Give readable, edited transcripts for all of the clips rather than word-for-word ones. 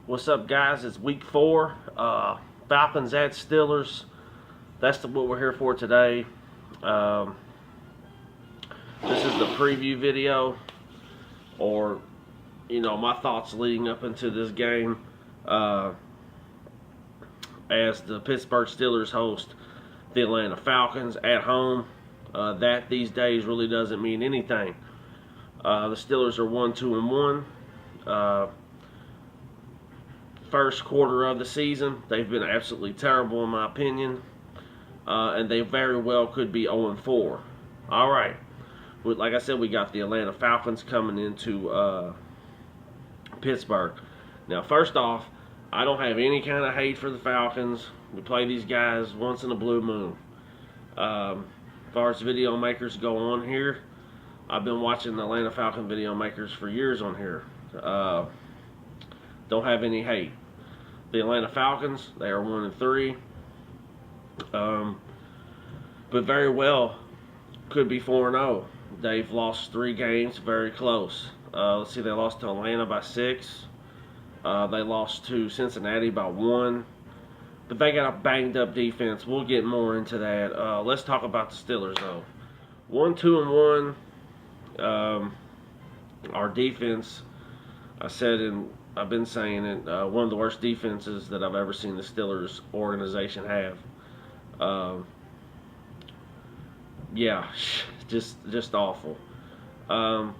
What's up, guys? It's week 4. Falcons at Steelers. That's what we're here for today. Um, this is the preview video, or my thoughts leading up into this game. As the Pittsburgh Steelers host the Atlanta Falcons at home. That these days really doesn't mean anything. The Steelers are 1-2-1. First quarter of the season, they've been absolutely terrible in my opinion, and they very well could be 0-4. All right, like I said, we got the Atlanta Falcons coming into Pittsburgh. Now, first off, I don't have any kind of hate for the Falcons. We play these guys once in a blue moon. As far as video makers go on here, I've been watching the Atlanta Falcon video makers for years on here. Don't have any hate. The Atlanta Falcons, they are 1-3, but very well could be 4-0. They've lost 3 games, very close. Let's see, they lost to Atlanta by 6. They lost to Cincinnati by 1. But they got a banged up defense. We'll get more into that. Let's talk about the Steelers, though. 1-2-1. Our defense, I've been saying it, one of the worst defenses that I've ever seen the Steelers organization have. Yeah, just awful. The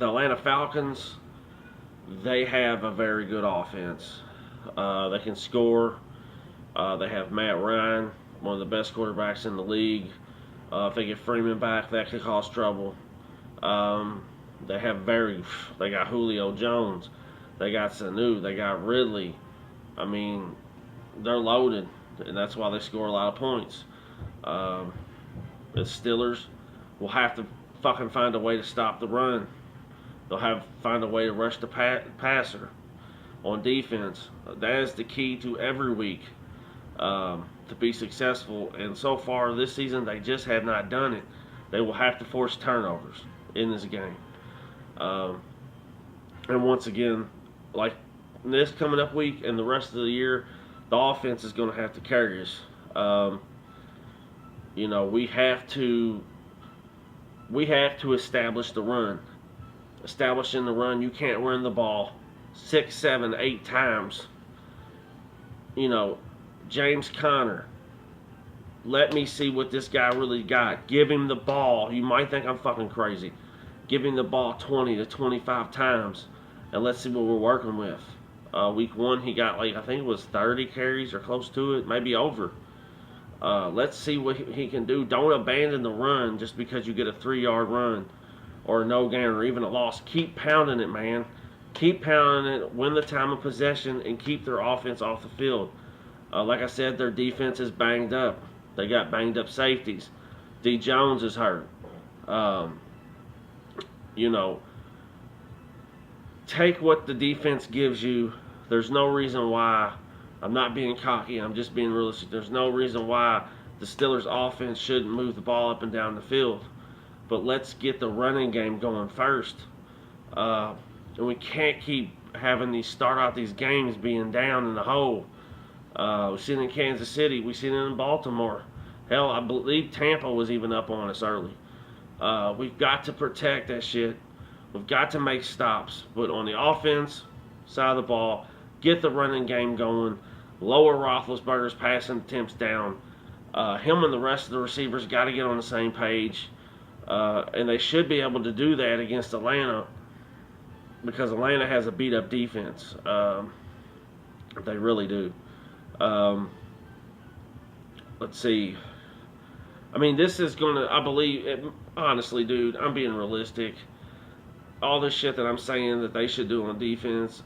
Atlanta Falcons, they have a very good offense. They can score. They have Matt Ryan, one of the best quarterbacks in the league. If they get Freeman back, that could cause trouble. They got Julio Jones, they got Sanu, they got Ridley. I mean, they're loaded, and that's why they score a lot of points. The Steelers will have to fucking find a way to stop the run. They'll find a way to rush the passer on defense. That is the key to every week to be successful. And so far this season, they just have not done it. They will have to force turnovers in this game. And once again, like this coming up week and the rest of the year, the offense is going to have to carry us. We have to establish the run. Establishing the run, you can't run the ball 6, 7, 8 times. James Conner, let me see what this guy really got. Give him the ball. You might think I'm fucking crazy. Give him the ball 20 to 25 times, and let's see what we're working with. Week 1, he got I think it was 30 carries or close to it, maybe over. Let's see what he can do. Don't abandon the run just because you get a 3-yard run or a no gain or even a loss. Keep pounding it, man. Keep pounding it, win the time of possession, and keep their offense off the field. Like I said, their defense is banged up. They got banged up safeties. D. Jones is hurt. Take what the defense gives you. There's no reason why. I'm not being cocky. I'm just being realistic. There's no reason why the Steelers' offense shouldn't move the ball up and down the field. But let's get the running game going first. And we can't keep having start out these games being down in the hole. We've seen it in Kansas City. We've seen it in Baltimore. Hell, I believe Tampa was even up on us early. We've got to protect that shit. We've got to make stops. But on the offense side of the ball, get the running game going. Lower Roethlisberger's passing attempts down. Him and the rest of the receivers got to get on the same page. And they should be able to do that against Atlanta because Atlanta has a beat-up defense. They really do. Let's see. I mean, this is going to, I believe, honestly, dude, I'm being realistic. All this shit that I'm saying that they should do on defense,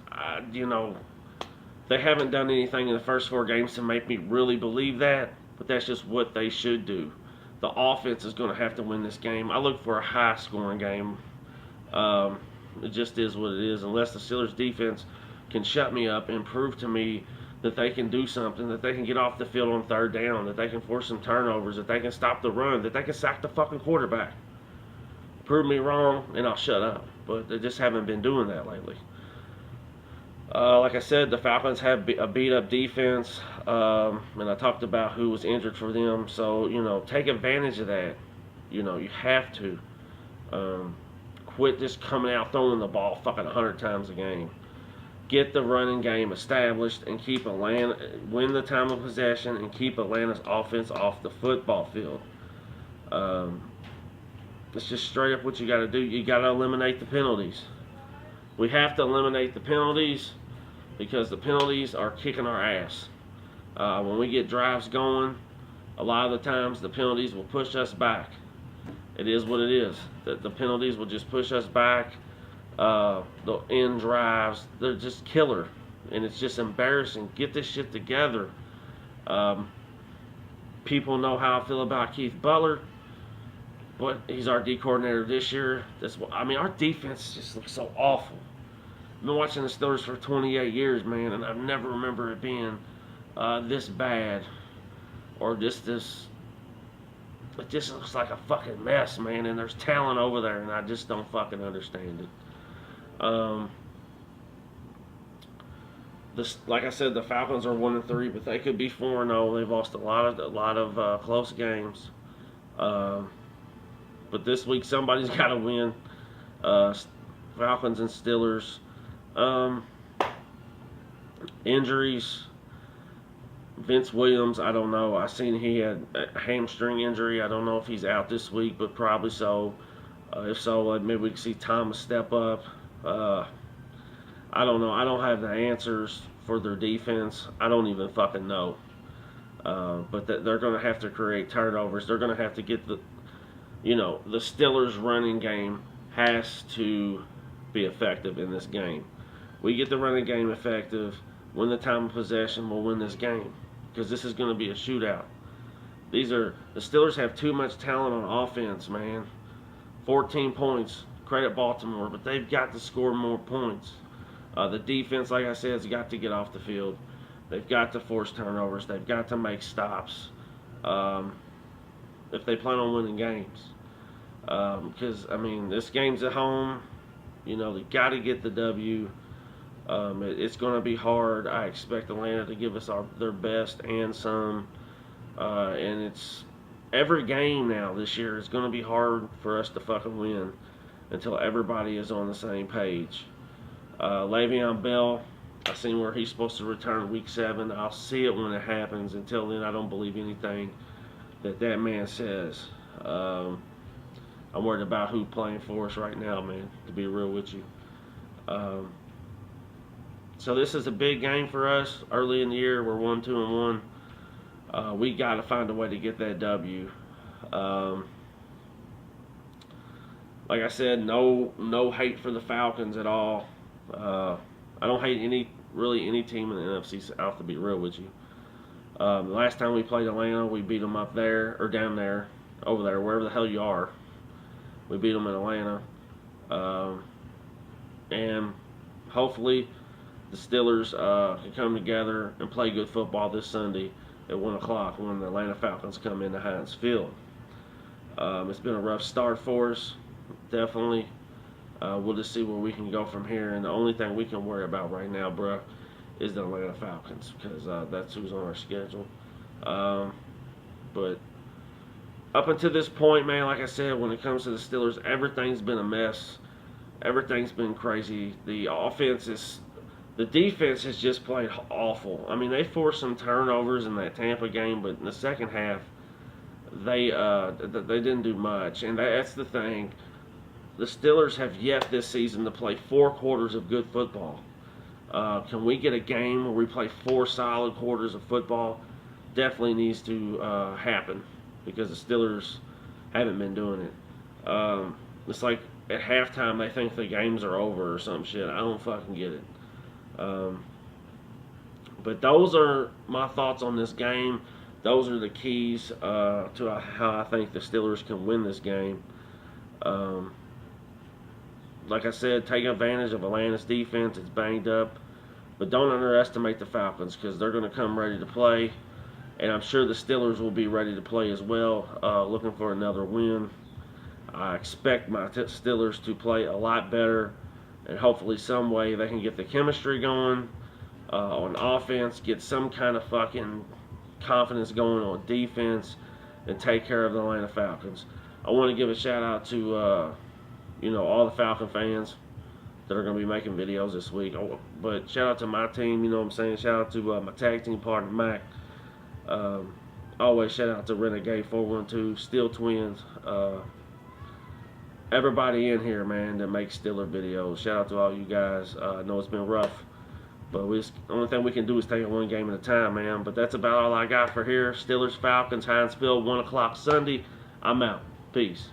they haven't done anything in the first 4 games to make me really believe that, but that's just what they should do. The offense is going to have to win this game. I look for a high-scoring game. It just is what it is. Unless the Steelers' defense can shut me up and prove to me that they can do something, that they can get off the field on 3rd down, that they can force some turnovers, that they can stop the run, that they can sack the fucking quarterback. Prove me wrong, and I'll shut up. But they just haven't been doing that lately. Like I said, the Falcons have a beat up defense, and I talked about who was injured for them. So take advantage of that. You have to quit just coming out throwing the ball fucking 100 times a game. Get the running game established and keep Atlanta win the time of possession and keep Atlanta's offense off the football field. Um, it's just straight up what you got to do. You got to eliminate the penalties. We have to eliminate the penalties because the penalties are kicking our ass. When we get drives going, a lot of the times the penalties will push us back. It is what it is. The penalties will just push us back. The end drives, they're just killer. And it's just embarrassing. Get this shit together. People know how I feel about Keith Butler, but he's our D coordinator this year. Our defense just looks so awful. I've been watching the Steelers for 28 years, man, and I've never remember it being this bad or this. It just looks like a fucking mess, man. And there's talent over there, and I just don't fucking understand it. Like I said, the Falcons are 1-3, but they could be 4-0. They've lost a lot of close games. But this week somebody's got to win. Falcons and Steelers. Injuries. Vince Williams, I don't know. I seen he had a hamstring injury. I don't know if he's out this week, but probably so. If so, maybe we can see Thomas step up. I don't know. I don't have the answers for their defense. I don't even fucking know. But they're going to have to create turnovers. They're going to have to get the Steelers' running game has to be effective in this game. We get the running game effective, win the time of possession, we'll win this game. Because this is going to be a shootout. The Steelers have too much talent on offense, man. 14 points, credit Baltimore, but they've got to score more points. The defense, like I said, has got to get off the field. They've got to force turnovers. They've got to make stops if they plan on winning games. Because, this game's at home. They got to get the W. It's going to be hard. I expect Atlanta to give us their best and some. And it's every game now this year is going to be hard for us to fucking win until everybody is on the same page. Le'Veon Bell, I seen where he's supposed to return week 7. I'll see it when it happens. Until then, I don't believe anything that man says. I'm worried about who playing for us right now, man, to be real with you. So this is a big game for us. Early in the year, we're 1-2-1. We got to find a way to get that W. Like I said, no hate for the Falcons at all. I don't hate any team in the NFC South, to be real with you. The last time we played Atlanta, we beat them up there, or down there, over there, wherever the hell you are. We beat them in Atlanta. And hopefully the Steelers can come together and play good football this Sunday at 1 o'clock when the Atlanta Falcons come into Heinz Field. It's been a rough start for us, definitely. We'll just see where we can go from here. And the only thing we can worry about right now, bruh, is the Atlanta Falcons, because that's who's on our schedule. But up until this point, man, like I said, when it comes to the Steelers, everything's been a mess. Everything's been crazy. The defense has just played awful. They forced some turnovers in that Tampa game, but in the second half, they didn't do much. And that's the thing. The Steelers have yet this season to play 4 quarters of good football. Can we get a game where we play 4 solid quarters of football? Definitely needs to happen, because the Steelers haven't been doing it. It's like at halftime they think the games are over or some shit. I don't fucking get it. But those are my thoughts on this game. Those are the keys to how I think the Steelers can win this game. Like I said, take advantage of Atlanta's defense. It's banged up. But don't underestimate the Falcons, because they're going to come ready to play. And I'm sure the Steelers will be ready to play as well, looking for another win. I expect my Steelers to play a lot better and hopefully some way they can get the chemistry going on offense, get some kind of fucking confidence going on defense, and take care of the Atlanta Falcons. I want to give a shout out to all the Falcon fans that are going to be making videos this week. But shout out to my team, you know what I'm saying? Shout out to my tag team partner, Mac. Always shout out to Renegade 412, Steel Twins. Everybody in here, man, that makes Steeler videos. Shout out to all you guys. I know it's been rough, but the only thing we can do is take it one game at a time, man. But that's about all I got for here. Steelers, Falcons, Heinz Field, 1 o'clock Sunday. I'm out. Peace.